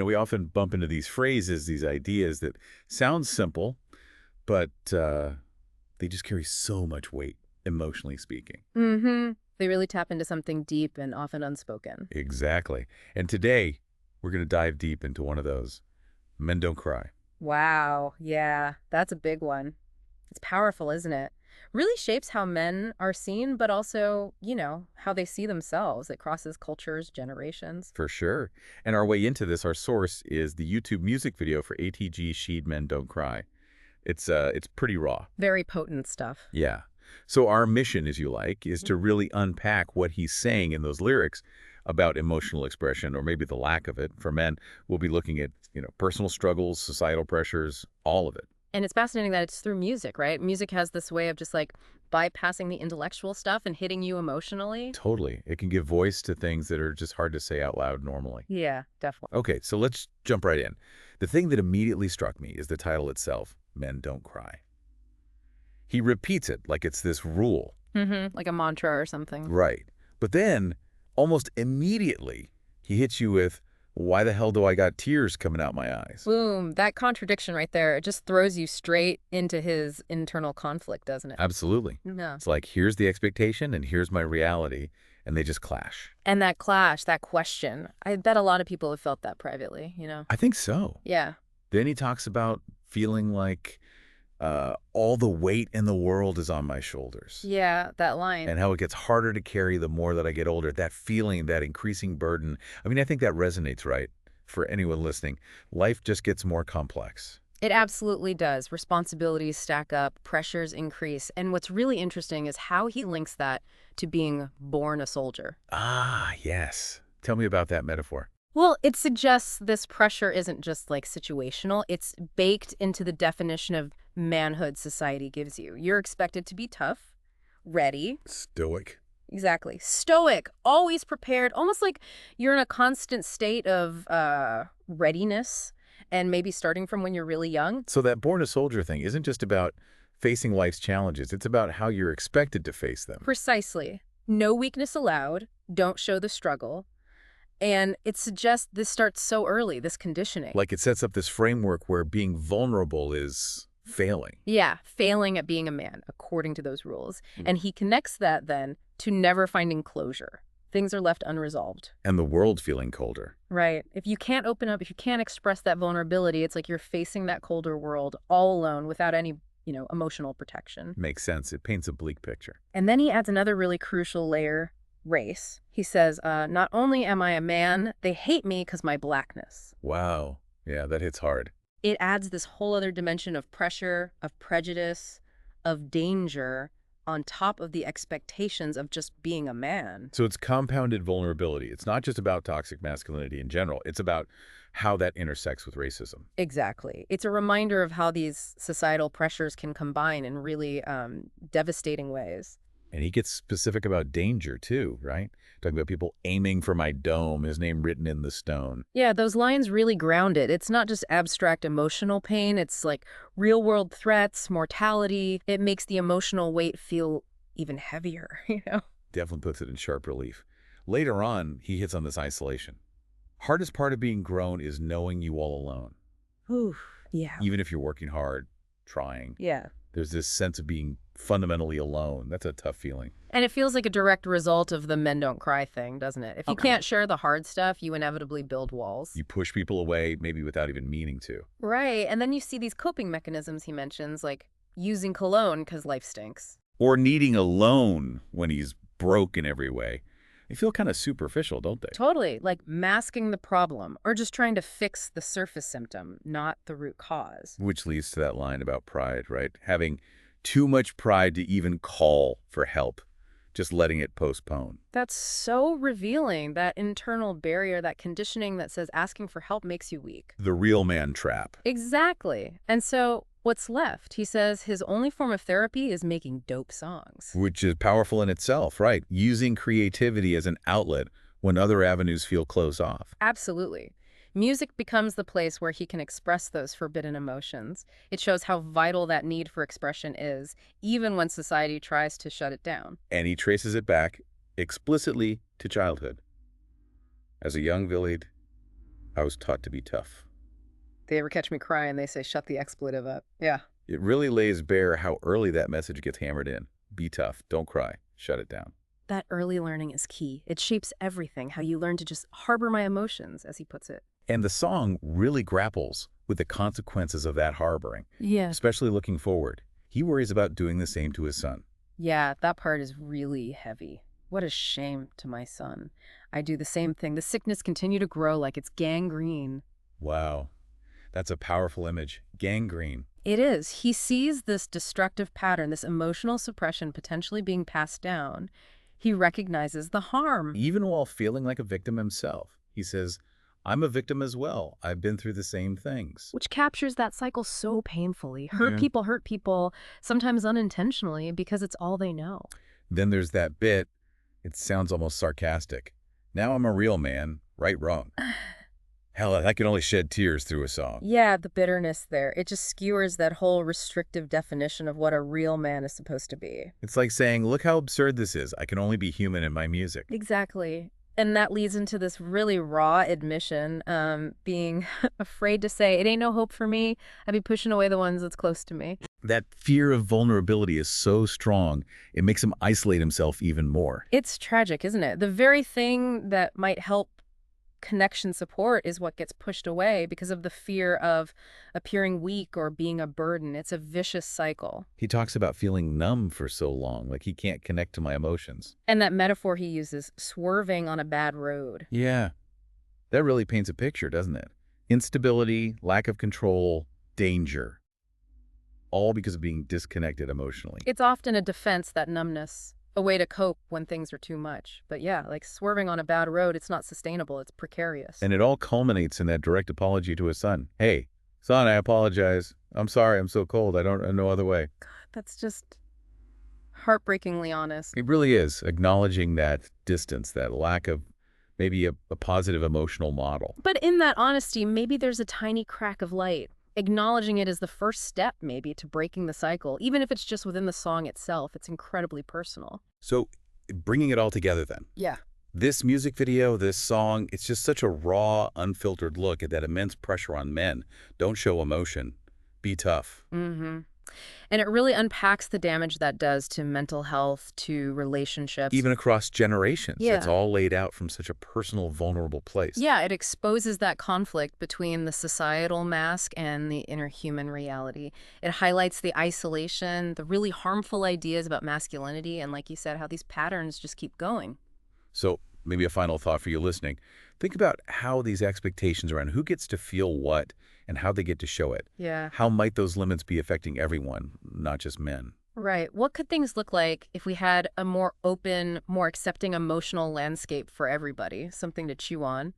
We often bump into these phrases, these ideas that sound simple, but they just carry so much weight, emotionally speaking. Mm-hmm. They really tap into something deep and often unspoken. Exactly. And today, we're going to dive deep into one of those. Men don't cry. Wow. Yeah, that's a big one. It's powerful, isn't it? Really shapes how men are seen, but also, how they see themselves. It crosses cultures, generations. For sure. And our way into this, our source, is the YouTube music video for ATG Sheed Men Don't Cry. It's pretty raw. Very potent stuff. Yeah. So our mission, as you like, is to really unpack what he's saying in those lyrics about emotional expression, or maybe the lack of it. For men, we'll be looking at, personal struggles, societal pressures, all of it. And it's fascinating that it's through music, right? Music has this way of just like bypassing the intellectual stuff and hitting you emotionally. Totally. It can give voice to things that are just hard to say out loud normally. Yeah, definitely. Okay, so let's jump right in. The thing that immediately struck me is the title itself, Men Don't Cry. He repeats it like it's this rule. Like a mantra or something. Right. But then, almost immediately, he hits you with, why the hell do I got tears coming out my eyes? Boom. That contradiction right there, it just throws you straight into his internal conflict, doesn't it? Absolutely. Yeah. It's like, here's the expectation and here's my reality, and they just clash. And that clash, that question, I bet a lot of people have felt that privately, I think so. Yeah. Then he talks about feeling like all the weight in the world is on my shoulders. Yeah, that line. And how it gets harder to carry the more that I get older. That feeling, that increasing burden. I mean, I think that resonates, right? For anyone listening, life just gets more complex. It absolutely does. Responsibilities stack up, pressures increase. And what's really interesting is how he links that to being born a soldier. Ah, yes. Tell me about that metaphor. Well, it suggests this pressure isn't just like situational, it's baked into the definition of manhood society gives you. You're expected to be tough, ready. Stoic. Exactly. Stoic, always prepared, almost like you're in a constant state of readiness, and maybe starting from when you're really young. So that born a soldier thing isn't just about facing life's challenges. It's about how you're expected to face them. Precisely. No weakness allowed. Don't show the struggle. And it suggests this starts so early, this conditioning. Like it sets up this framework where being vulnerable is failing. Yeah, failing at being a man, according to those rules. And he connects that then to never finding closure. Things are left unresolved. And the world feeling colder. Right. If you can't open up, if you can't express that vulnerability, it's like you're facing that colder world all alone without any, emotional protection. Makes sense. It paints a bleak picture. And then he adds another really crucial layer, race. He says, not only am I a man, they hate me because my blackness. Wow. Yeah, that hits hard. It adds this whole other dimension of pressure, of prejudice, of danger on top of the expectations of just being a man. So it's compounded vulnerability. It's not just about toxic masculinity in general. It's about how that intersects with racism. Exactly. It's a reminder of how these societal pressures can combine in really devastating ways. And he gets specific about danger, too, right? Talking about people aiming for my dome, his name written in the stone. Yeah, those lines really ground it. It's not just abstract emotional pain. It's like real-world threats, mortality. It makes the emotional weight feel even heavier, Definitely puts it in sharp relief. Later on, he hits on this isolation. Hardest part of being grown is knowing you all alone. Oof, yeah. Even if you're working hard, trying. Yeah. There's this sense of being fundamentally alone. That's a tough feeling. And it feels like a direct result of the men don't cry thing, doesn't it? If you can't share the hard stuff, you inevitably build walls. You push people away, maybe without even meaning to. Right. And then you see these coping mechanisms he mentions, like using cologne because life stinks. Or needing a loan when he's broke in every way. They feel kind of superficial, don't they? Totally. Like masking the problem or just trying to fix the surface symptom, not the root cause. Which leads to that line about pride, right? Having too much pride to even call for help, just letting it postpone. That's so revealing, that internal barrier, that conditioning that says asking for help makes you weak. The real man trap. Exactly. And so what's left? He says his only form of therapy is making dope songs. Which is powerful in itself, right? Using creativity as an outlet when other avenues feel closed off. Absolutely. Music becomes the place where he can express those forbidden emotions. It shows how vital that need for expression is, even when society tries to shut it down. And he traces it back explicitly to childhood. As a young Villid, I was taught to be tough. They ever catch me crying, they say, shut the expletive up. Yeah. It really lays bare how early that message gets hammered in. Be tough. Don't cry. Shut it down. That early learning is key. It shapes everything, how you learn to just harbor my emotions, as he puts it. And the song really grapples with the consequences of that harboring, Yeah. especially looking forward. He worries about doing the same to his son. Yeah, that part is really heavy. What a shame to my son. I do the same thing. The sickness continue to grow like it's gangrene. Wow. That's a powerful image. Gangrene. It is. He sees this destructive pattern, this emotional suppression potentially being passed down. He recognizes the harm. Even while feeling like a victim himself, he says, I'm a victim as well. I've been through the same things. Which captures that cycle so painfully. Yeah. Hurt people, sometimes unintentionally, because it's all they know. Then there's that bit, it sounds almost sarcastic. Now I'm a real man, right, wrong. Hell, I can only shed tears through a song. Yeah, the bitterness there. It just skewers that whole restrictive definition of what a real man is supposed to be. It's like saying, look how absurd this is. I can only be human in my music. Exactly. And that leads into this really raw admission, being afraid to say, it ain't no hope for me. I'd be pushing away the ones that's close to me. That fear of vulnerability is so strong, it makes him isolate himself even more. It's tragic, isn't it? The very thing that might help connection support is what gets pushed away because of the fear of appearing weak or being a burden. It's a vicious cycle. He talks about feeling numb for so long, like he can't connect to my emotions. And that metaphor he uses, swerving on a bad road. Yeah, that really paints a picture, doesn't it? Instability, lack of control, danger. All because of being disconnected emotionally. It's often a defense, that numbness, a way to cope when things are too much. But yeah, like swerving on a bad road, it's not sustainable. It's precarious. And it all culminates in that direct apology to his son. Hey, son, I apologize. I'm sorry I'm so cold. I don't know no other way. That's just heartbreakingly honest. It really is, acknowledging that distance, that lack of maybe a positive emotional model. But in that honesty, maybe there's a tiny crack of light. Acknowledging it is the first step, maybe, to breaking the cycle. Even if it's just within the song itself, it's incredibly personal. So bringing it all together then. Yeah. This music video, this song, it's just such a raw, unfiltered look at that immense pressure on men. Don't show emotion. Be tough. Mm-hmm. And it really unpacks the damage that does to mental health, to relationships. Even across generations. Yeah. It's all laid out from such a personal, vulnerable place. Yeah, it exposes that conflict between the societal mask and the inner human reality. It highlights the isolation, the really harmful ideas about masculinity, and like you said, how these patterns just keep going. So maybe a final thought for you listening. Think about how these expectations around who gets to feel what and how they get to show it. Yeah. How might those limits be affecting everyone, not just men? Right. What could things look like if we had a more open, more accepting emotional landscape for everybody? Something to chew on.